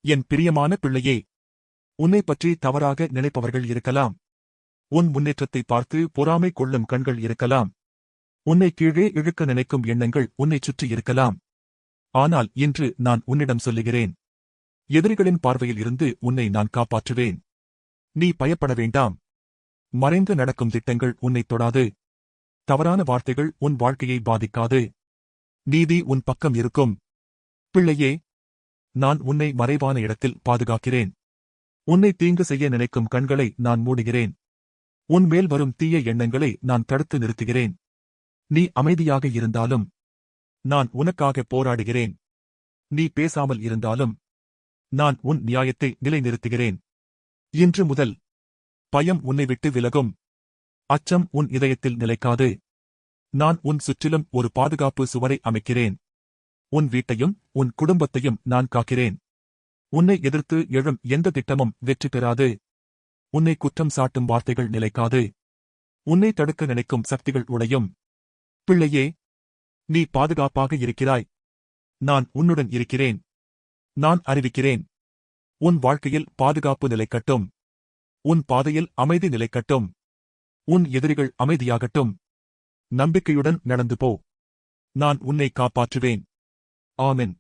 என் பிரியமான பிள்ளையே, உன்னைப் பற்றி தவறாக நினைப்பவர்கள் இருக்கலாம். உன் முன்னேற்றத்தை பார்த்து பொறாமை கொள்ளும் கண்கள் இருக்கலாம். உன்னை கீழே இழுக்க நினைக்கும் எண்ணங்கள் உன்னைச் சுற்றி இருக்கலாம். ஆனால் இன்று நான் உன்னிடம் சொல்லுகிறேன், எதிரிகளின் பார்வையில் இருந்து உன்னை நான் காப்பாற்றுவேன். நீ பயப்பட வேண்டாம். மறைந்து நடக்கும் திட்டங்கள் உன்னைத் தொடாது. தவறான வார்த்தைகள் உன் வாழ்க்கையை பாதிக்காது. நீதி உன் பக்கம் இருக்கும். பிள்ளையே, நான் உன்னை மறைவான இடத்தில் பாதுகாக்கிறேன். உன்னை தீங்கு செய்ய நினைக்கும் கண்களை நான் மூடுகிறேன். உன் மேல் வரும் தீய எண்ணங்களை நான் தடுத்து நிறுத்துகிறேன். நீ அமைதியாக இருந்தாலும் நான் உனக்காக போராடுகிறேன். நீ பேசாமல் இருந்தாலும் நான் உன் நியாயத்தை நிலைநிறுத்துகிறேன். இன்று முதல் பயம் உன்னை விட்டு விலகும். அச்சம் உன் இதயத்தில் நிலைக்காது. நான் உன் சுற்றிலும் ஒரு பாதுகாப்பு சுவரை அமைக்கிறேன். உன் வீட்டையும் உன் குடும்பத்தையும் நான் காக்கிறேன். உன்னை எதிர்த்து எழும் எந்த திட்டமும் வெற்றி பெறாது. உன்னை குற்றம் சாட்டும் வார்த்தைகள் நிலைக்காது. உன்னை தடுக்க நினைக்கும் சக்திகள் உடையும். பிள்ளையே, நீ பாதுகாப்பாக இருக்கிறாய். நான் உன்னுடன் இருக்கிறேன். நான் அறிவிக்கிறேன், உன் வாழ்க்கையில் பாதுகாப்பு நிலைக்கட்டும். உன் பாதையில் அமைதி நிலைக்கட்டும். உன் எதிரிகள் அமைதியாகட்டும். நம்பிக்கையுடன் நடந்து போ. நான் உன்னை காப்பாற்றுவேன். ஆமென்.